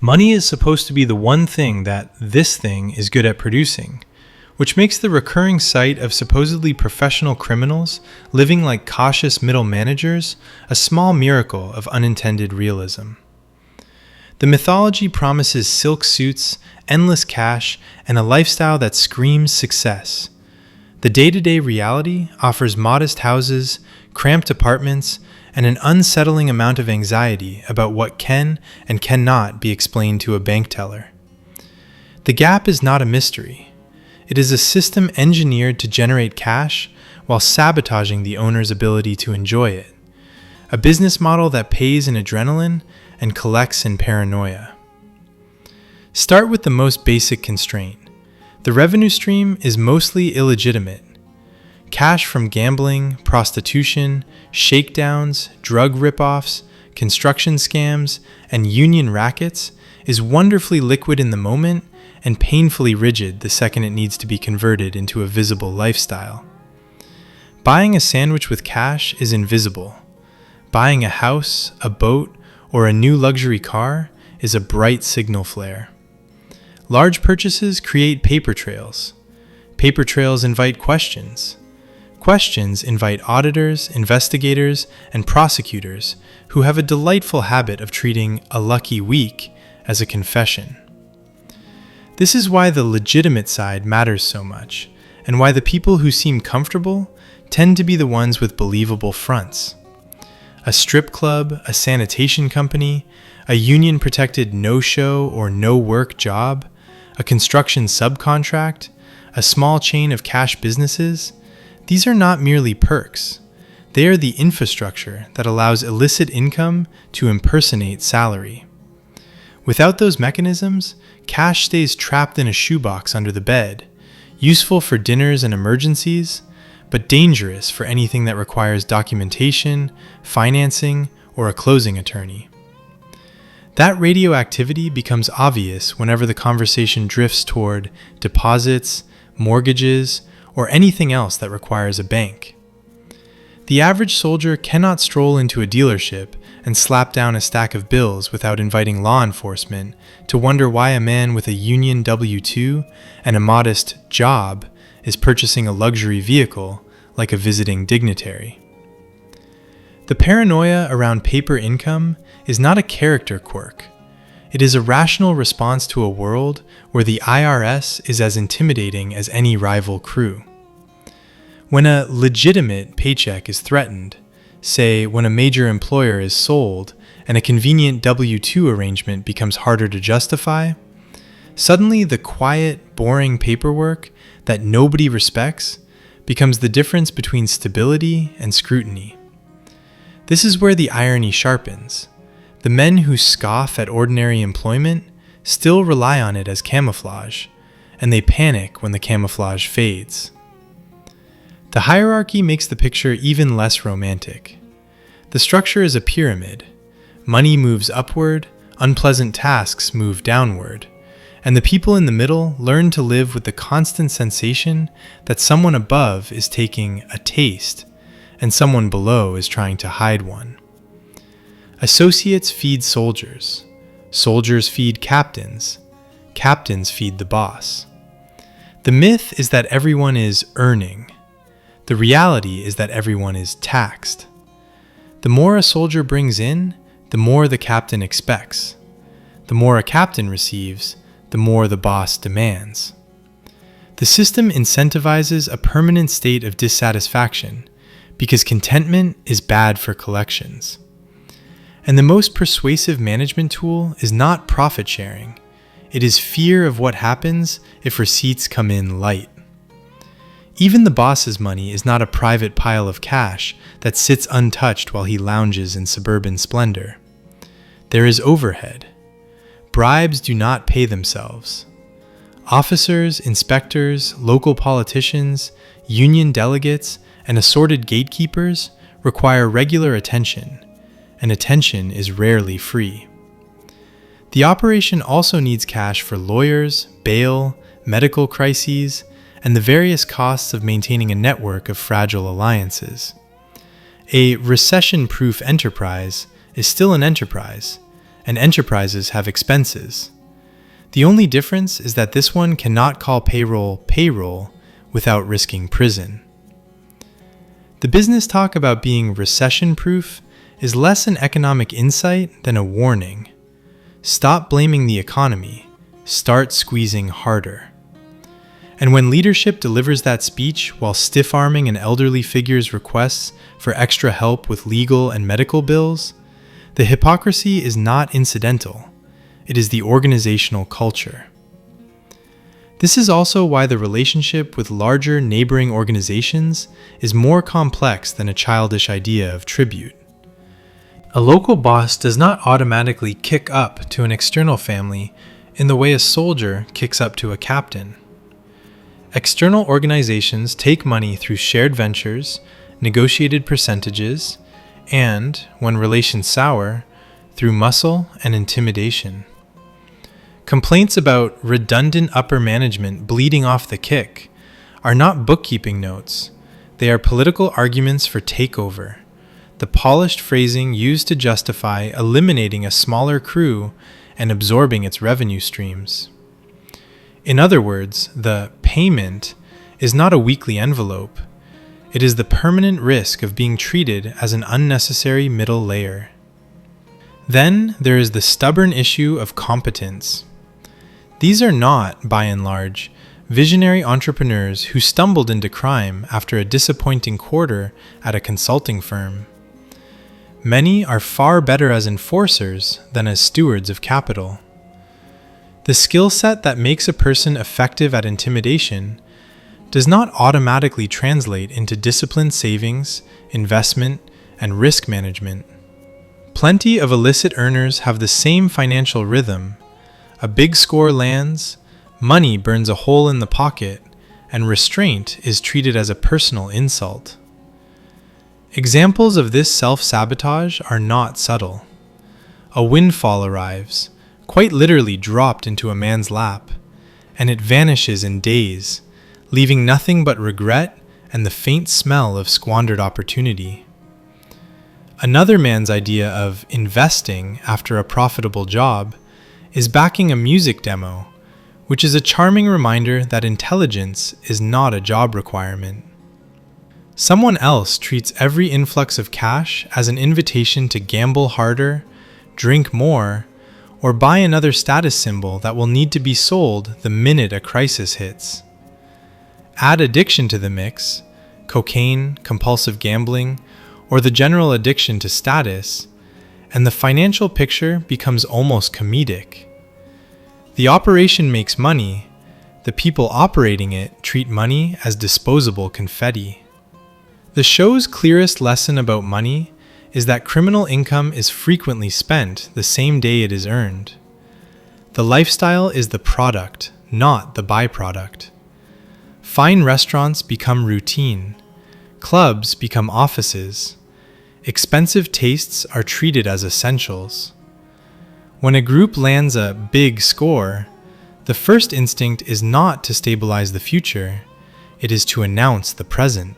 Money is supposed to be the one thing that this thing is good at producing, which makes the recurring sight of supposedly professional criminals living like cautious middle managers a small miracle of unintended realism. The mythology promises silk suits, endless cash, and a lifestyle that screams success. The day-to-day reality offers modest houses, cramped apartments, and an unsettling amount of anxiety about what can and cannot be explained to a bank teller. The gap is not a mystery. It is a system engineered to generate cash while sabotaging the owner's ability to enjoy it. A business model that pays in adrenaline and collects in paranoia. Start with the most basic constraint. The revenue stream is mostly illegitimate. Cash from gambling, prostitution, shakedowns, drug ripoffs, construction scams, and union rackets is wonderfully liquid in the moment and painfully rigid the second it needs to be converted into a visible lifestyle. Buying a sandwich with cash is invisible. Buying a house, a boat, or a new luxury car is a bright signal flare. Large purchases create paper trails. Paper trails invite questions. Questions invite auditors, investigators, and prosecutors who have a delightful habit of treating a lucky week as a confession. This is why the legitimate side matters so much, and why the people who seem comfortable tend to be the ones with believable fronts. A strip club, a sanitation company, a union-protected no-show or no-work job, a construction subcontract, a small chain of cash businesses, these are not merely perks. They are the infrastructure that allows illicit income to impersonate salary. Without those mechanisms, cash stays trapped in a shoebox under the bed, useful for dinners and emergencies, but dangerous for anything that requires documentation, financing, or a closing attorney. That radioactivity becomes obvious whenever the conversation drifts toward deposits, mortgages, or anything else that requires a bank. The average soldier cannot stroll into a dealership and slap down a stack of bills without inviting law enforcement to wonder why a man with a union W-2 and a modest job is purchasing a luxury vehicle like a visiting dignitary. The paranoia around paper income is not a character quirk. It is a rational response to a world where the IRS is as intimidating as any rival crew. When a legitimate paycheck is threatened, say when a major employer is sold and a convenient W-2 arrangement becomes harder to justify, suddenly the quiet, boring paperwork that nobody respects becomes the difference between stability and scrutiny. This is where the irony sharpens. The men who scoff at ordinary employment still rely on it as camouflage, and they panic when the camouflage fades. The hierarchy makes the picture even less romantic. The structure is a pyramid. Money moves upward, unpleasant tasks move downward, and the people in the middle learn to live with the constant sensation that someone above is taking a taste, and someone below is trying to hide one. Associates feed soldiers. Soldiers feed captains. Captains feed the boss. The myth is that everyone is earning. The reality is that everyone is taxed. The more a soldier brings in, the more the captain expects. The more a captain receives, the more the boss demands. The system incentivizes a permanent state of dissatisfaction because contentment is bad for collections. And the most persuasive management tool is not profit sharing. It is fear of what happens if receipts come in light. Even the boss's money is not a private pile of cash that sits untouched while he lounges in suburban splendor. There is overhead. Bribes do not pay themselves. Officers, inspectors, local politicians, union delegates, and assorted gatekeepers require regular attention, and attention is rarely free. The operation also needs cash for lawyers, bail, medical crises, and the various costs of maintaining a network of fragile alliances. A recession-proof enterprise is still an enterprise, and enterprises have expenses. The only difference is that this one cannot call payroll without risking prison. The business talk about being recession-proof is less an economic insight than a warning. Stop blaming the economy. Start squeezing harder. And when leadership delivers that speech while stiff-arming an elderly figure's requests for extra help with legal and medical bills, the hypocrisy is not incidental. It is the organizational culture. This is also why the relationship with larger neighboring organizations is more complex than a childish idea of tribute. A local boss does not automatically kick up to an external family in the way a soldier kicks up to a captain. External organizations take money through shared ventures, negotiated percentages, and, when relations sour, through muscle and intimidation. Complaints about redundant upper management bleeding off the kick are not bookkeeping notes. They are political arguments for takeover, the polished phrasing used to justify eliminating a smaller crew and absorbing its revenue streams. In other words, the payment is not a weekly envelope. It is the permanent risk of being treated as an unnecessary middle layer. Then there is the stubborn issue of competence. These are not, by and large, visionary entrepreneurs who stumbled into crime after a disappointing quarter at a consulting firm. Many are far better as enforcers than as stewards of capital. The skill set that makes a person effective at intimidation does not automatically translate into disciplined savings, investment, and risk management. Plenty of illicit earners have the same financial rhythm. A big score lands, money burns a hole in the pocket, and restraint is treated as a personal insult. Examples of this self-sabotage are not subtle. A windfall arrives, quite literally dropped into a man's lap, and it vanishes in days, leaving nothing but regret and the faint smell of squandered opportunity. Another man's idea of investing after a profitable job is backing a music demo, which is a charming reminder that intelligence is not a job requirement. Someone else treats every influx of cash as an invitation to gamble harder, drink more, or buy another status symbol that will need to be sold the minute a crisis hits. Add addiction to the mix, cocaine, compulsive gambling, or the general addiction to status, and the financial picture becomes almost comedic. The operation makes money. The people operating it treat money as disposable confetti. The show's clearest lesson about money is that criminal income is frequently spent the same day it is earned. The lifestyle is the product, not the byproduct. Fine restaurants become routine. Clubs become offices. Expensive tastes are treated as essentials. When a group lands a big score, the first instinct is not to stabilize the future, it is to announce the present.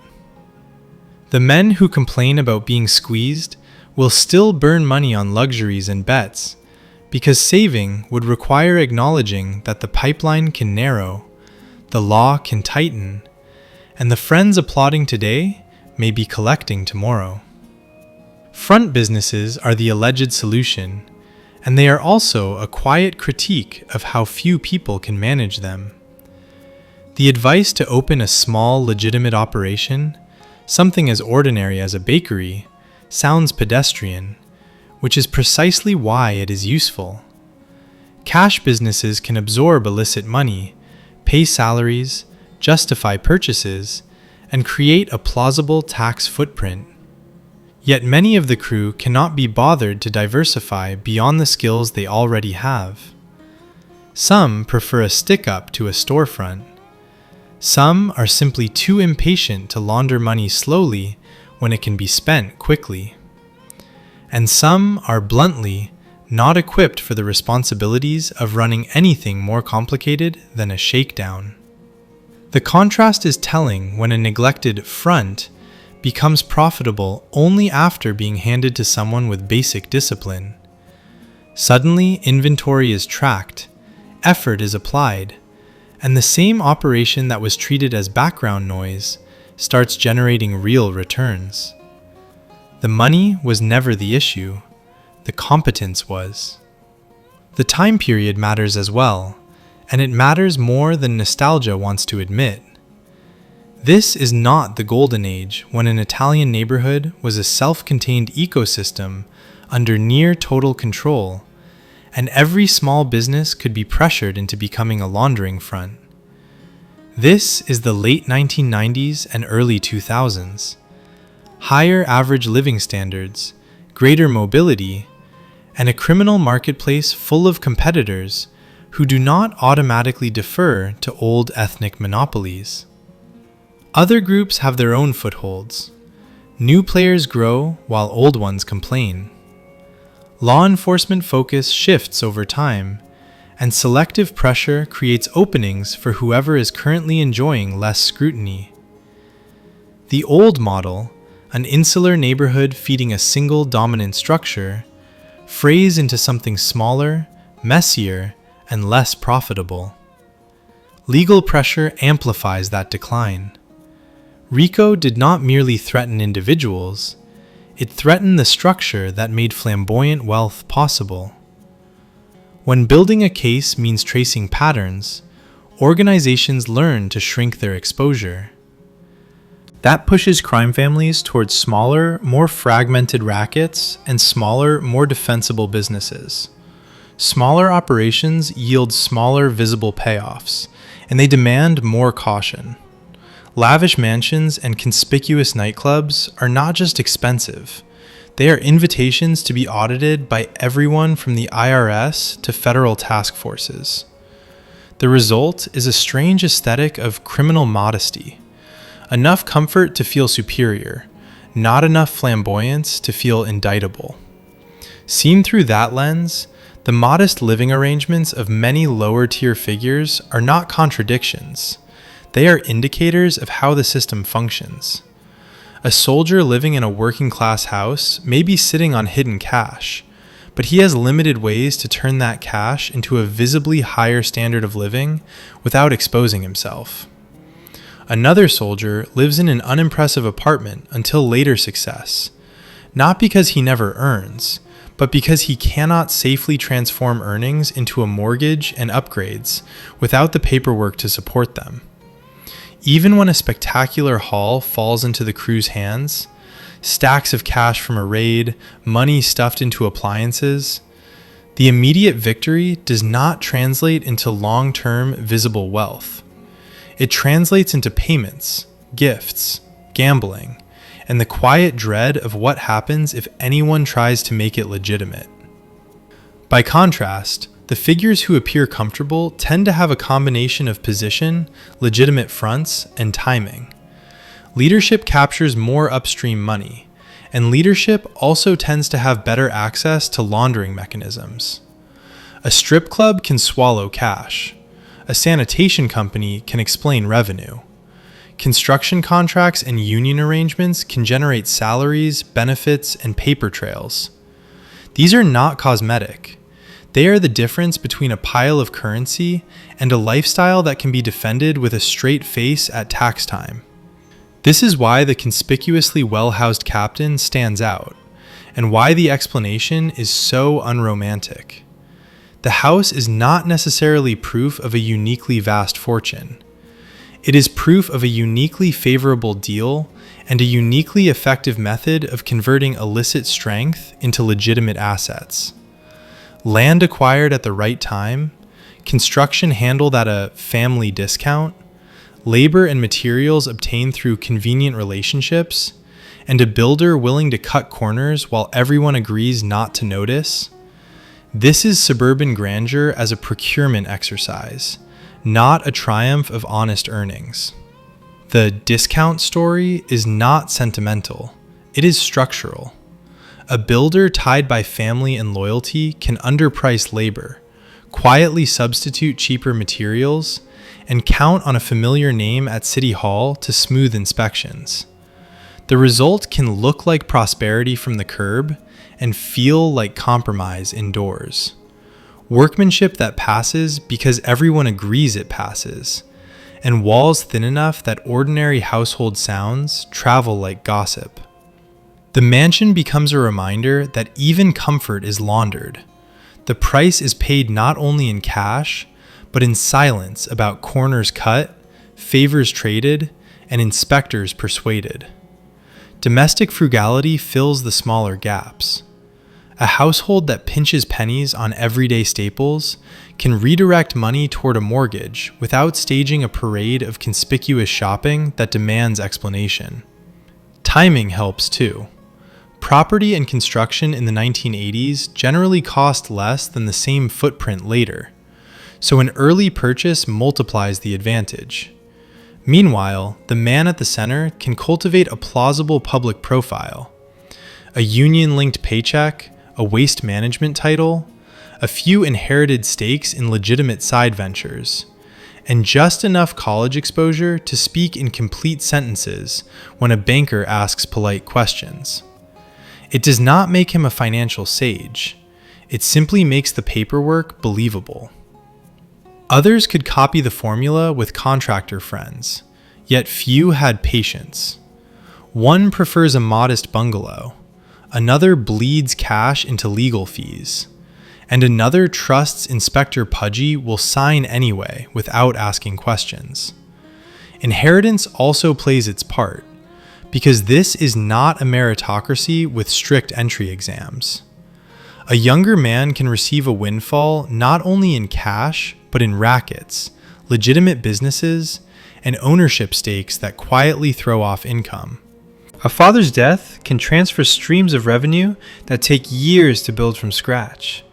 The men who complain about being squeezed will still burn money on luxuries and bets, because saving would require acknowledging that the pipeline can narrow, the law can tighten, and the friends applauding today may be collecting tomorrow. Front businesses are the alleged solution, and they are also a quiet critique of how few people can manage them. The advice to open a small, legitimate operation, something as ordinary as a bakery, sounds pedestrian, which is precisely why it is useful. Cash businesses can absorb illicit money, pay salaries, justify purchases, and create a plausible tax footprint. Yet many of the crew cannot be bothered to diversify beyond the skills they already have. Some prefer a stick-up to a storefront. Some are simply too impatient to launder money slowly when it can be spent quickly. And some are bluntly not equipped for the responsibilities of running anything more complicated than a shakedown. The contrast is telling when a neglected front becomes profitable only after being handed to someone with basic discipline. Suddenly, inventory is tracked, effort is applied, and the same operation that was treated as background noise starts generating real returns. The money was never the issue, the competence was. The time period matters as well, and it matters more than nostalgia wants to admit. This is not the golden age when an Italian neighborhood was a self-contained ecosystem under near total control, and every small business could be pressured into becoming a laundering front. This is the late 1990s and early 2000s. Higher average living standards, greater mobility, and a criminal marketplace full of competitors who do not automatically defer to old ethnic monopolies. Other groups have their own footholds. New players grow while old ones complain. Law enforcement focus shifts over time, and selective pressure creates openings for whoever is currently enjoying less scrutiny. The old model, an insular neighborhood feeding a single dominant structure, frays into something smaller, messier, and less profitable. Legal pressure amplifies that decline. RICO did not merely threaten individuals, it threatened the structure that made flamboyant wealth possible. When building a case means tracing patterns, organizations learn to shrink their exposure. That pushes crime families towards smaller, more fragmented rackets and smaller, more defensible businesses. Smaller operations yield smaller visible payoffs, and they demand more caution. Lavish mansions and conspicuous nightclubs are not just expensive, they are invitations to be audited by everyone from the IRS to federal task forces. The result is a strange aesthetic of criminal modesty. Enough comfort to feel superior, not enough flamboyance to feel indictable. Seen through that lens, the modest living arrangements of many lower-tier figures are not contradictions. They are indicators of how the system functions. A soldier living in a working-class house may be sitting on hidden cash, but he has limited ways to turn that cash into a visibly higher standard of living without exposing himself. Another soldier lives in an unimpressive apartment until later success, not because he never earns, but because he cannot safely transform earnings into a mortgage and upgrades without the paperwork to support them. Even when a spectacular haul falls into the crew's hands, stacks of cash from a raid, money stuffed into appliances, the immediate victory does not translate into long-term visible wealth. It translates into payments, gifts, gambling, and the quiet dread of what happens if anyone tries to make it legitimate. By contrast, the figures who appear comfortable tend to have a combination of position, legitimate fronts, and timing. Leadership captures more upstream money, and leadership also tends to have better access to laundering mechanisms. A strip club can swallow cash. A sanitation company can explain revenue. Construction contracts and union arrangements can generate salaries, benefits, and paper trails. These are not cosmetic. They are the difference between a pile of currency and a lifestyle that can be defended with a straight face at tax time. This is why the conspicuously well-housed captain stands out, and why the explanation is so unromantic. The house is not necessarily proof of a uniquely vast fortune. It is proof of a uniquely favorable deal and a uniquely effective method of converting illicit strength into legitimate assets. Land acquired at the right time, construction handled at a family discount, labor and materials obtained through convenient relationships, and a builder willing to cut corners while everyone agrees not to notice. This is suburban grandeur as a procurement exercise, not a triumph of honest earnings. The discount story is not sentimental, it is structural. A builder tied by family and loyalty can underprice labor, quietly substitute cheaper materials, and count on a familiar name at City Hall to smooth inspections. The result can look like prosperity from the curb, and feel like compromise indoors. Workmanship that passes because everyone agrees it passes, and walls thin enough that ordinary household sounds travel like gossip. The mansion becomes a reminder that even comfort is laundered. The price is paid not only in cash, but in silence about corners cut, favors traded, and inspectors persuaded. Domestic frugality fills the smaller gaps. A household that pinches pennies on everyday staples can redirect money toward a mortgage without staging a parade of conspicuous shopping that demands explanation. Timing helps too. Property and construction in the 1980s generally cost less than the same footprint later, so an early purchase multiplies the advantage. Meanwhile, the man at the center can cultivate a plausible public profile. A union-linked paycheck, a waste management title, a few inherited stakes in legitimate side ventures, and just enough college exposure to speak in complete sentences when a banker asks polite questions. It does not make him a financial sage. It simply makes the paperwork believable. Others could copy the formula with contractor friends, yet few had patience. One prefers a modest bungalow, another bleeds cash into legal fees, and another trusts Inspector Pudgy will sign anyway without asking questions. Inheritance also plays its part, because this is not a meritocracy with strict entry exams. A younger man can receive a windfall not only in cash, but in rackets, legitimate businesses, and ownership stakes that quietly throw off income. A father's death can transfer streams of revenue that take years to build from scratch,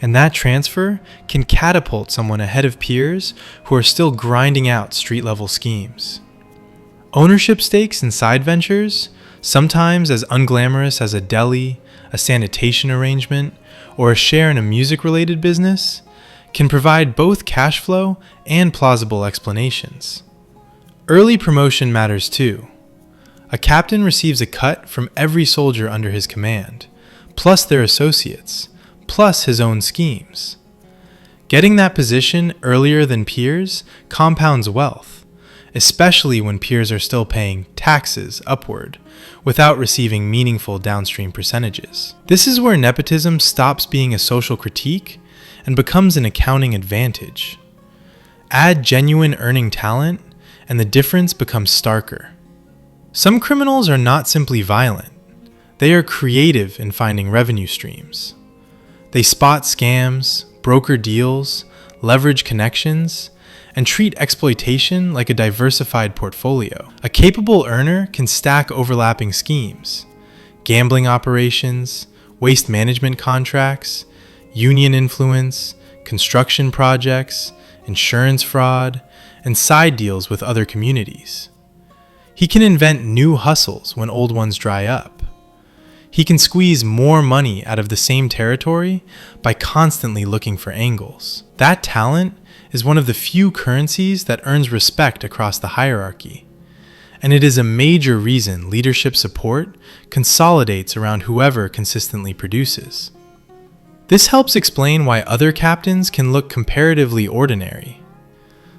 and that transfer can catapult someone ahead of peers who are still grinding out street-level schemes. Ownership stakes in side ventures, sometimes as unglamorous as a deli, a sanitation arrangement, or a share in a music-related business, can provide both cash flow and plausible explanations. Early promotion matters too. A captain receives a cut from every soldier under his command, plus their associates, plus his own schemes. Getting that position earlier than peers compounds wealth, especially when peers are still paying taxes upward without receiving meaningful downstream percentages. This is where nepotism stops being a social critique and becomes an accounting advantage. Add genuine earning talent, and the difference becomes starker. Some criminals are not simply violent. They are creative in finding revenue streams. They spot scams, broker deals, leverage connections, and treat exploitation like a diversified portfolio. A capable earner can stack overlapping schemes: gambling operations, waste management contracts, union influence, construction projects, insurance fraud, and side deals with other communities. He can invent new hustles when old ones dry up. He can squeeze more money out of the same territory by constantly looking for angles. That talent is one of the few currencies that earns respect across the hierarchy, and it is a major reason leadership support consolidates around whoever consistently produces. This helps explain why other captains can look comparatively ordinary.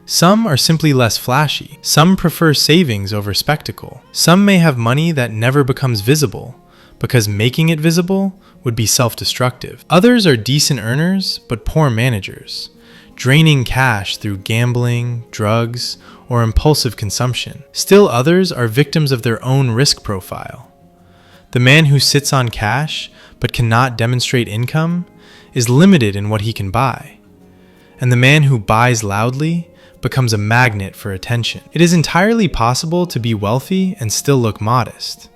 Some are simply less flashy. Some prefer savings over spectacle. Some may have money that never becomes visible, because making it visible would be self-destructive. Others are decent earners, but poor managers, draining cash through gambling, drugs, or impulsive consumption. Still others are victims of their own risk profile. The man who sits on cash, but cannot demonstrate income, is limited in what he can buy. And the man who buys loudly becomes a magnet for attention. It is entirely possible to be wealthy and still look modest,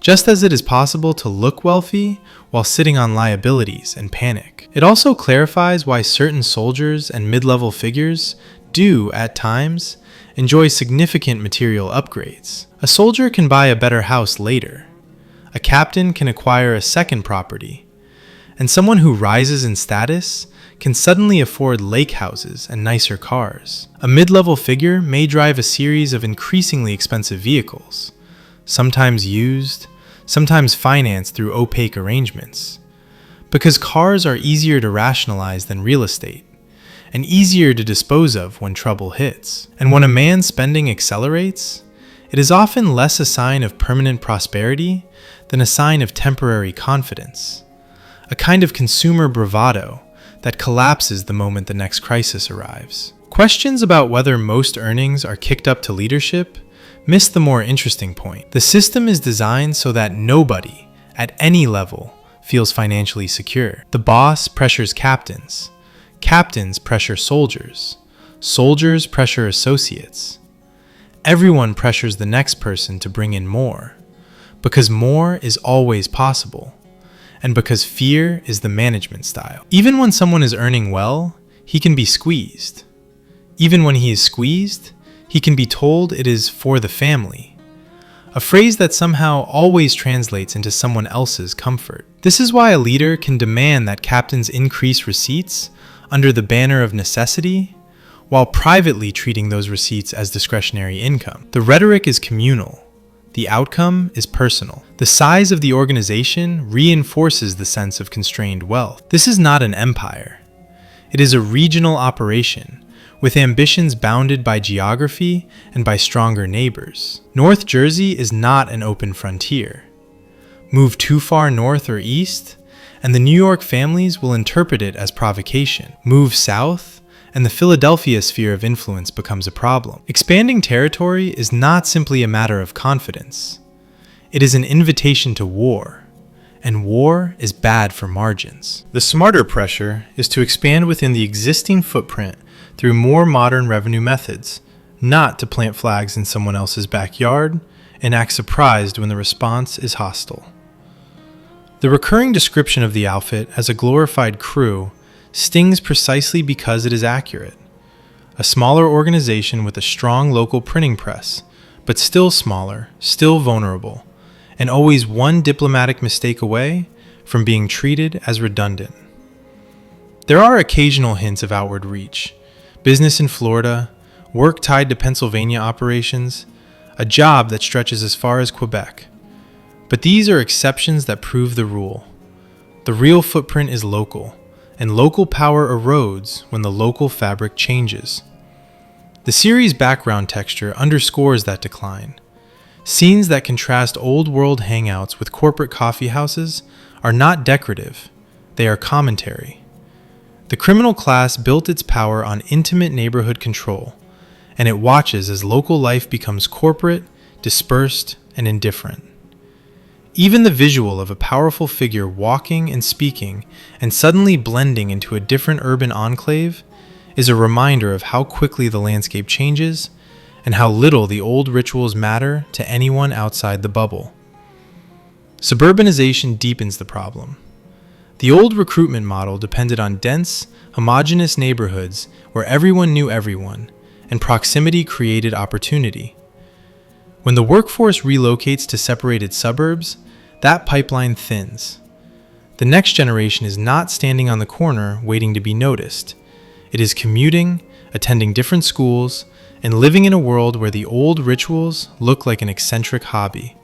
just as it is possible to look wealthy while sitting on liabilities and panic. It also clarifies why certain soldiers and mid-level figures do, at times, enjoy significant material upgrades. A soldier can buy a better house later. A captain can acquire a second property, and someone who rises in status can suddenly afford lake houses and nicer cars. A mid-level figure may drive a series of increasingly expensive vehicles, sometimes used, sometimes financed through opaque arrangements. Because cars are easier to rationalize than real estate, and easier to dispose of when trouble hits. And when a man's spending accelerates, it is often less a sign of permanent prosperity than a sign of temporary confidence, a kind of consumer bravado that collapses the moment the next crisis arrives. Questions about whether most earnings are kicked up to leadership miss the more interesting point. The system is designed so that nobody, at any level, feels financially secure. The boss pressures captains. Captains pressure soldiers. Soldiers pressure associates. Everyone pressures the next person to bring in more, because more is always possible, and because fear is the management style. Even when someone is earning well, he can be squeezed. Even when he is squeezed, he can be told it is for the family, a phrase that somehow always translates into someone else's comfort. This is why a leader can demand that captains increase receipts under the banner of necessity, while privately treating those receipts as discretionary income. The rhetoric is communal. The outcome is personal. The size of the organization reinforces the sense of constrained wealth. This is not an empire. It is a regional operation, with ambitions bounded by geography and by stronger neighbors. North Jersey is not an open frontier. Move too far north or east, and the New York families will interpret it as provocation. Move south, and the Philadelphia sphere of influence becomes a problem. Expanding territory is not simply a matter of confidence. It is an invitation to war, and war is bad for margins. The smarter pressure is to expand within the existing footprint through more modern revenue methods, not to plant flags in someone else's backyard and act surprised when the response is hostile. The recurring description of the outfit as a glorified crew stings precisely because it is accurate. A smaller organization with a strong local printing press, but still smaller, still vulnerable, and always one diplomatic mistake away from being treated as redundant. There are occasional hints of outward reach. Business in Florida, work tied to Pennsylvania operations, a job that stretches as far as Quebec. But these are exceptions that prove the rule. The real footprint is local, and local power erodes when the local fabric changes. The series' background texture underscores that decline. Scenes that contrast old-world hangouts with corporate coffee houses are not decorative, they are commentary. The criminal class built its power on intimate neighborhood control, and it watches as local life becomes corporate, dispersed, and indifferent. Even the visual of a powerful figure walking and speaking and suddenly blending into a different urban enclave is a reminder of how quickly the landscape changes and how little the old rituals matter to anyone outside the bubble. Suburbanization deepens the problem. The old recruitment model depended on dense, homogeneous neighborhoods where everyone knew everyone, and proximity created opportunity. When the workforce relocates to separated suburbs, that pipeline thins. The next generation is not standing on the corner waiting to be noticed. It is commuting, attending different schools, and living in a world where the old rituals look like an eccentric hobby.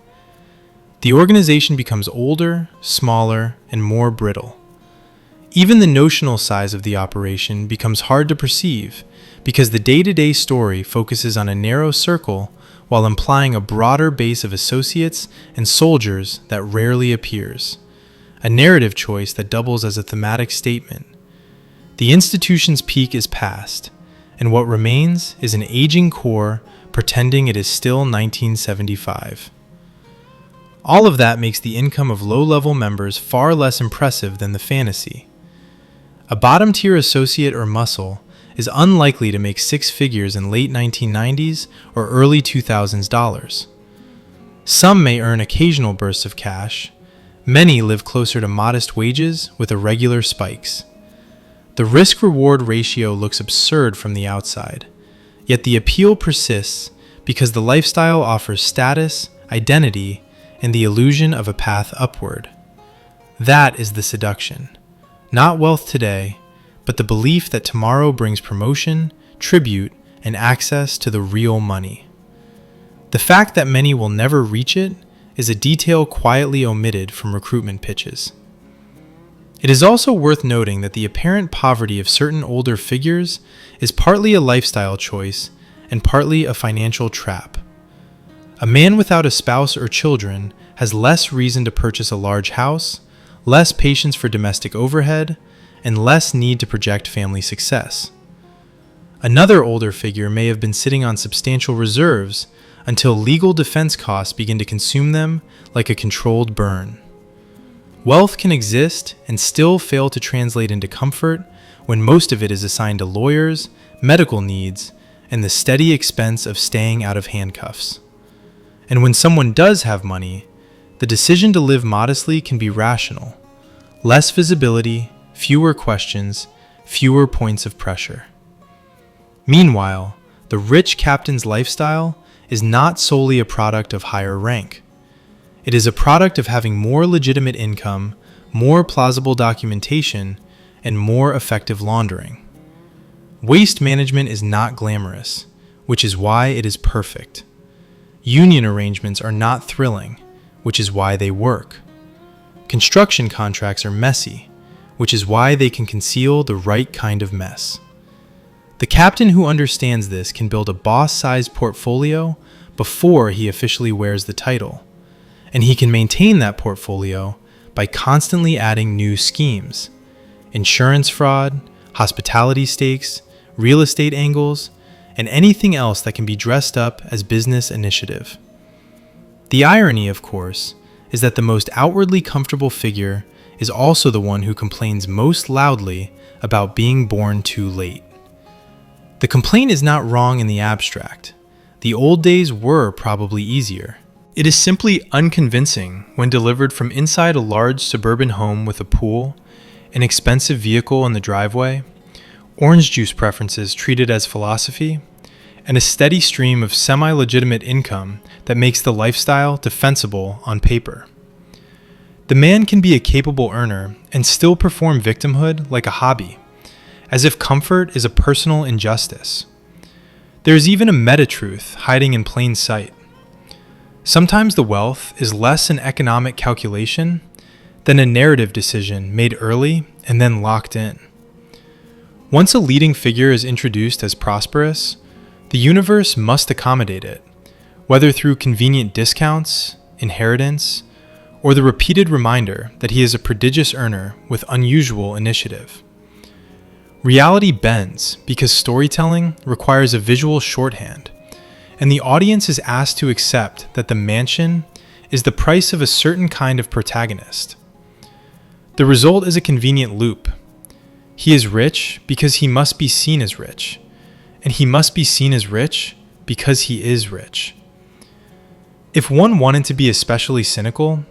The organization becomes older, smaller, and more brittle. Even the notional size of the operation becomes hard to perceive because the day-to-day story focuses on a narrow circle while implying a broader base of associates and soldiers that rarely appears, a narrative choice that doubles as a thematic statement. The institution's peak is past, and what remains is an aging core pretending it is still 1975. All of that makes the income of low-level members far less impressive than the fantasy. A bottom-tier associate or muscle is unlikely to make six figures in late 1990s or early 2000s dollars. Some may earn occasional bursts of cash. Many live closer to modest wages with irregular spikes. The risk-reward ratio looks absurd from the outside, yet the appeal persists because the lifestyle offers status, identity, and the illusion of a path upward. That is the seduction. Not wealth today, but the belief that tomorrow brings promotion, tribute, and access to the real money. The fact that many will never reach it is a detail quietly omitted from recruitment pitches. It is also worth noting that the apparent poverty of certain older figures is partly a lifestyle choice and partly a financial trap. A man without a spouse or children has less reason to purchase a large house, less patience for domestic overhead, and less need to project family success. Another older figure may have been sitting on substantial reserves until legal defense costs begin to consume them like a controlled burn. Wealth can exist and still fail to translate into comfort when most of it is assigned to lawyers, medical needs, and the steady expense of staying out of handcuffs. And when someone does have money, the decision to live modestly can be rational. Less visibility, fewer questions, fewer points of pressure. Meanwhile, the rich captain's lifestyle is not solely a product of higher rank. It is a product of having more legitimate income, more plausible documentation, and more effective laundering. Waste management is not glamorous, which is why it is perfect. Union arrangements are not thrilling, which is why they work. Construction contracts are messy, which is why they can conceal the right kind of mess. The captain who understands this can build a boss-sized portfolio before he officially wears the title, and he can maintain that portfolio by constantly adding new schemes: insurance fraud, hospitality stakes, real estate angles, and anything else that can be dressed up as business initiative. The irony, of course, is that the most outwardly comfortable figure is also the one who complains most loudly about being born too late. The complaint is not wrong in the abstract. The old days were probably easier. It is simply unconvincing when delivered from inside a large suburban home with a pool, an expensive vehicle in the driveway, orange juice preferences treated as philosophy, and a steady stream of semi-legitimate income that makes the lifestyle defensible on paper. The man can be a capable earner and still perform victimhood like a hobby, as if comfort is a personal injustice. There is even a meta-truth hiding in plain sight. Sometimes the wealth is less an economic calculation than a narrative decision made early and then locked in. Once a leading figure is introduced as prosperous, the universe must accommodate it, whether through convenient discounts, inheritance, or the repeated reminder that he is a prodigious earner with unusual initiative. Reality bends because storytelling requires a visual shorthand, and the audience is asked to accept that the mansion is the price of a certain kind of protagonist. The result is a convenient loop. He is rich because he must be seen as rich, and he must be seen as rich because he is rich. If one wanted to be especially cynical,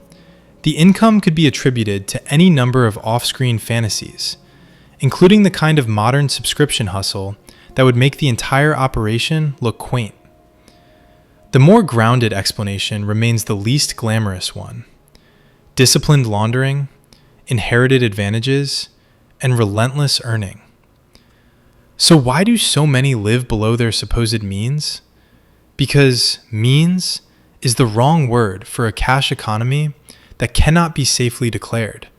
the income could be attributed to any number of off-screen fantasies, including the kind of modern subscription hustle that would make the entire operation look quaint. The more grounded explanation remains the least glamorous one: disciplined laundering, inherited advantages, and relentless earning. So why do so many live below their supposed means? Because means is the wrong word for a cash economy that cannot be safely declared.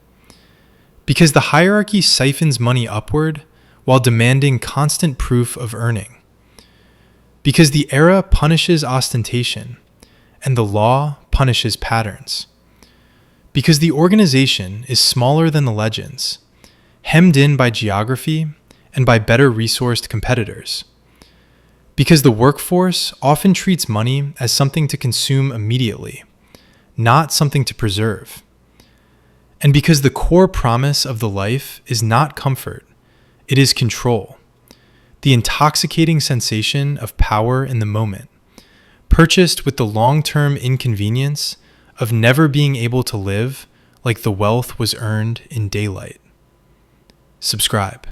Because the hierarchy siphons money upward while demanding constant proof of earning. Because the era punishes ostentation and the law punishes patterns. Because the organization is smaller than the legends, hemmed in by geography and by better resourced competitors. Because the workforce often treats money as something to consume immediately, not something to preserve. And because the core promise of the life is not comfort, it is control. The intoxicating sensation of power in the moment, purchased with the long-term inconvenience of never being able to live like the wealth was earned in daylight. Subscribe.